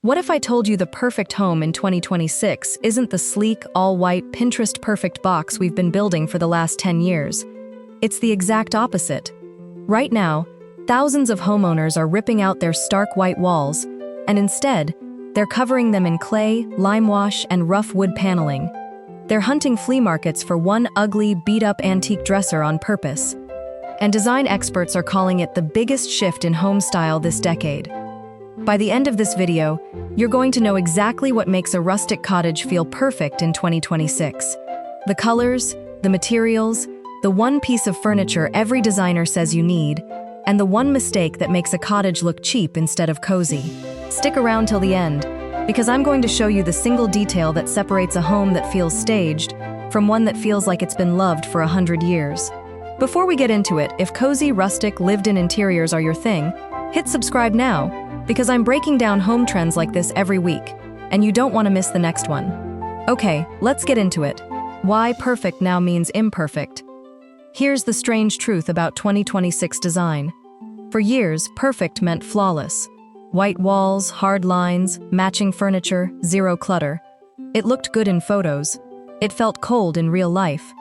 What if I told you the perfect home in 2026 isn't the sleek, all-white, Pinterest-perfect box we've been building for the last 10 years? It's the exact opposite. Right now, thousands of homeowners are ripping out their stark white walls, and instead, they're covering them in clay, limewash, and rough wood paneling. They're hunting flea markets for one ugly, beat-up antique dresser on purpose. And design experts are calling it the biggest shift in home style this decade. By the end of this video, you're going to know exactly what makes a rustic cottage feel perfect in 2026. The colors, the materials, the one piece of furniture every designer says you need, and the one mistake that makes a cottage look cheap instead of cozy. Stick around till the end, because I'm going to show you the single detail that separates a home that feels staged from one that feels like it's been loved for 100 years. Before we get into it, if cozy, rustic, lived-in interiors are your thing, hit subscribe now, because I'm breaking down home trends like this every week, and you don't want to miss the next one. Okay, let's get into it. Why perfect now means imperfect. Here's the strange truth about 2026 design. For years, perfect meant flawless. White walls, hard lines, matching furniture, zero clutter. It looked good in photos. It felt cold in real life.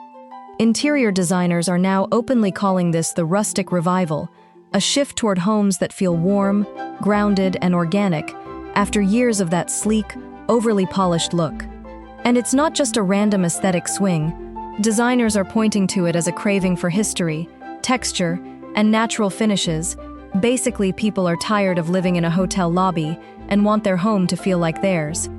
Interior designers are now openly calling this the rustic revival, a shift toward homes that feel warm, grounded, and organic after years of that sleek, overly polished look. And it's not just a random aesthetic swing. Designers are pointing to it as a craving for history, texture, and natural finishes. Basically, people are tired of living in a hotel lobby and want their home to feel like theirs.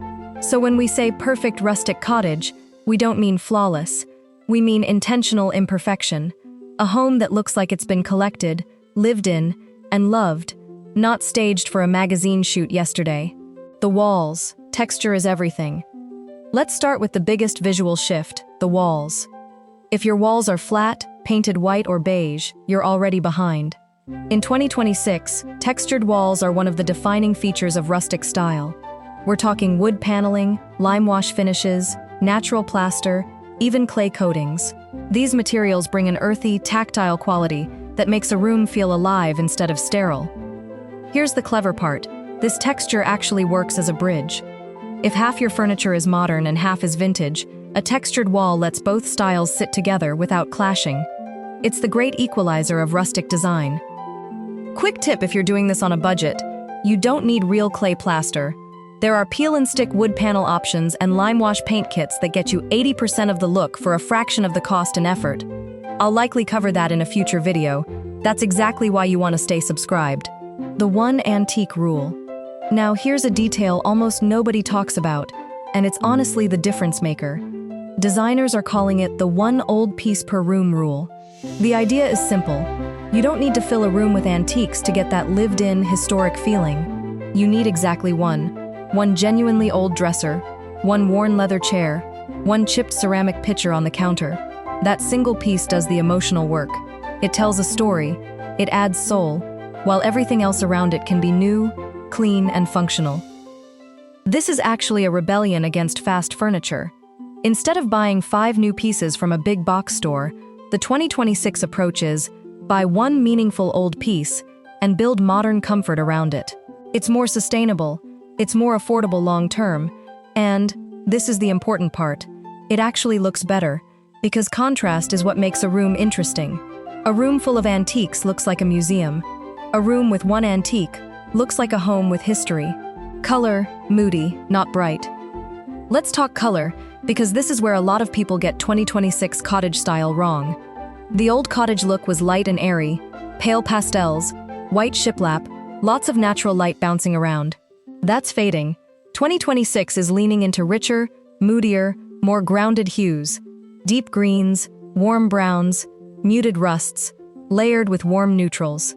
So when we say perfect rustic cottage, we don't mean flawless. We mean intentional imperfection. A home that looks like it's been collected, lived in, and loved, not staged for a magazine shoot yesterday. The walls. Texture is everything. Let's start with the biggest visual shift, the walls. If your walls are flat, painted white or beige, you're already behind. In 2026, textured walls are one of the defining features of rustic style. We're talking wood paneling, limewash finishes, natural plaster, even clay coatings. These materials bring an earthy, tactile quality that makes a room feel alive instead of sterile. Here's the clever part. This texture actually works as a bridge. If half your furniture is modern and half is vintage, a textured wall lets both styles sit together without clashing. It's the great equalizer of rustic design. Quick tip if you're doing this on a budget: you don't need real clay plaster. There are peel-and-stick wood panel options and limewash paint kits that get you 80% of the look for a fraction of the cost and effort. I'll likely cover that in a future video. That's exactly why you want to stay subscribed. The one antique rule. Now here's a detail almost nobody talks about, and it's honestly the difference maker. Designers are calling it the one old piece per room rule. The idea is simple. You don't need to fill a room with antiques to get that lived-in, historic feeling. You need exactly one genuinely old dresser, one worn leather chair, one chipped ceramic pitcher on the counter. That single piece does the emotional work. It tells a story, it adds soul, while everything else around it can be new, clean, and functional. This is actually a rebellion against fast furniture. Instead of buying 5 new pieces from a big box store, the 2026 approach is, buy one meaningful old piece and build modern comfort around it. It's more sustainable, it's more affordable long-term, and, this is the important part, it actually looks better, because contrast is what makes a room interesting. A room full of antiques looks like a museum. A room with one antique looks like a home with history. Color, moody, not bright. Let's talk color, because this is where a lot of people get 2026 cottage style wrong. The old cottage look was light and airy, pale pastels, white shiplap, lots of natural light bouncing around. That's fading. 2026 is leaning into richer, moodier, more grounded hues. Deep greens, warm browns, muted rusts, layered with warm neutrals.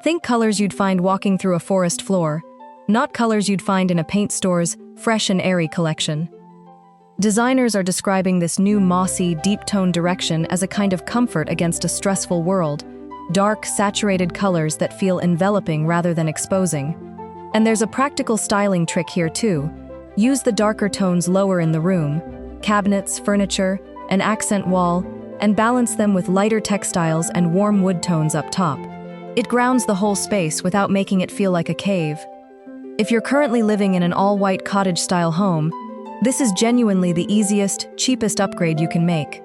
Think colors you'd find walking through a forest floor, not colors you'd find in a paint store's fresh and airy collection. Designers are describing this new mossy, deep-toned direction as a kind of comfort against a stressful world, dark, saturated colors that feel enveloping rather than exposing. And there's a practical styling trick here too. Use the darker tones lower in the room, cabinets, furniture, an accent wall, and balance them with lighter textiles and warm wood tones up top. It grounds the whole space without making it feel like a cave. If you're currently living in an all-white cottage-style home, this is genuinely the easiest, cheapest upgrade you can make.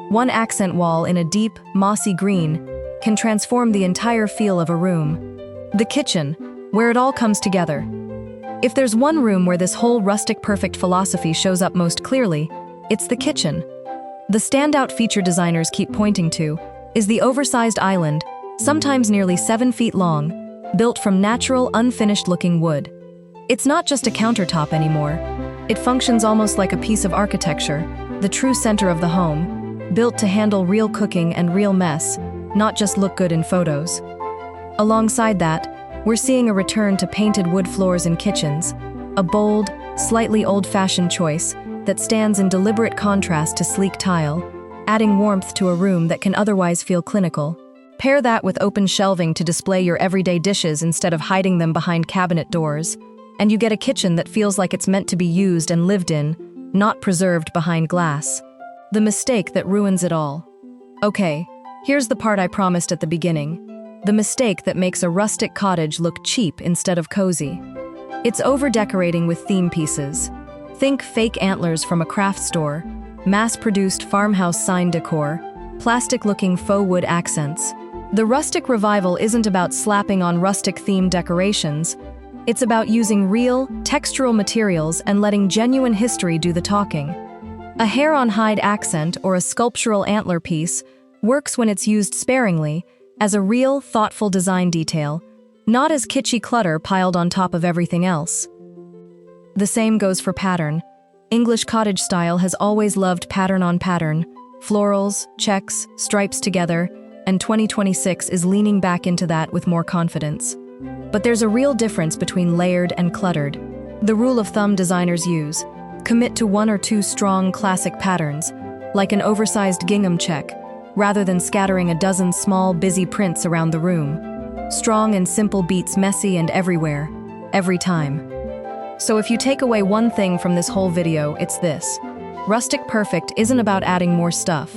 One accent wall in a deep, mossy green can transform the entire feel of a room. The kitchen, where it all comes together. If there's one room where this whole rustic perfect philosophy shows up most clearly, it's the kitchen. The standout feature designers keep pointing to is the oversized island, sometimes nearly 7 feet long, built from natural, unfinished-looking wood. It's not just a countertop anymore. It functions almost like a piece of architecture, the true center of the home, built to handle real cooking and real mess, not just look good in photos. Alongside that, we're seeing a return to painted wood floors in kitchens, a bold, slightly old-fashioned choice that stands in deliberate contrast to sleek tile, adding warmth to a room that can otherwise feel clinical. Pair that with open shelving to display your everyday dishes instead of hiding them behind cabinet doors, and you get a kitchen that feels like it's meant to be used and lived in, not preserved behind glass. The mistake that ruins it all. Okay, here's the part I promised at the beginning. The mistake that makes a rustic cottage look cheap instead of cozy. It's over-decorating with theme pieces. Think fake antlers from a craft store, mass-produced farmhouse sign decor, plastic-looking faux wood accents. The rustic revival isn't about slapping on rustic-themed decorations. It's about using real, textural materials and letting genuine history do the talking. A hair-on-hide accent or a sculptural antler piece works when it's used sparingly, as a real, thoughtful design detail, not as kitschy clutter piled on top of everything else. The same goes for pattern. English cottage style has always loved pattern on pattern, florals, checks, stripes together, and 2026 is leaning back into that with more confidence. But there's a real difference between layered and cluttered. The rule of thumb designers use: commit to 1 or 2 strong classic patterns, like an oversized gingham check, rather than scattering a dozen small, busy prints around the room. Strong and simple beats messy and everywhere, every time. So if you take away one thing from this whole video, it's this. Rustic Perfect isn't about adding more stuff.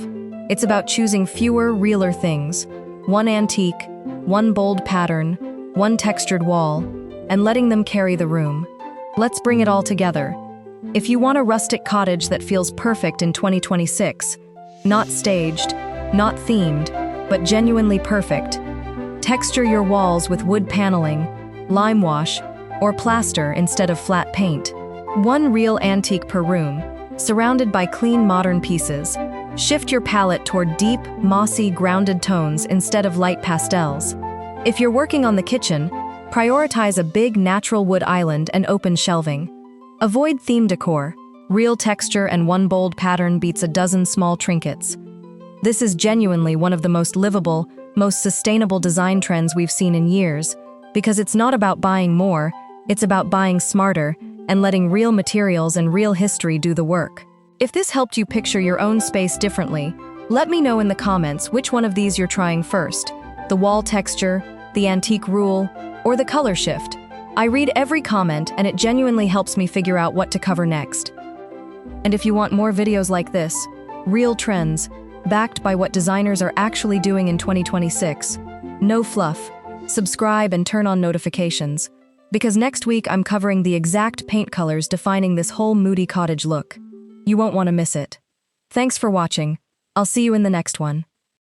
It's about choosing fewer, realer things. One antique, one bold pattern, one textured wall, and letting them carry the room. Let's bring it all together. If you want a rustic cottage that feels perfect in 2026, not staged, not themed, but genuinely perfect, texture your walls with wood paneling, Limewash, or plaster instead of flat paint. One real antique per room, surrounded by clean modern pieces. Shift your palette toward deep, mossy, grounded tones instead of light pastels. If you're working on the kitchen, prioritize a big natural wood island and open shelving. Avoid theme decor. Real texture and one bold pattern beats a dozen small trinkets. This is genuinely one of the most livable, most sustainable design trends we've seen in years, because it's not about buying more, it's about buying smarter and letting real materials and real history do the work. If this helped you picture your own space differently, let me know in the comments which one of these you're trying first: the wall texture, the antique rule, or the color shift. I read every comment and it genuinely helps me figure out what to cover next. And if you want more videos like this, real trends, backed by what designers are actually doing in 2026, no fluff, subscribe and turn on notifications, because next week I'm covering the exact paint colors defining this whole Moody cottage look. You won't want to miss it. Thanks for watching. I'll see you in the next one.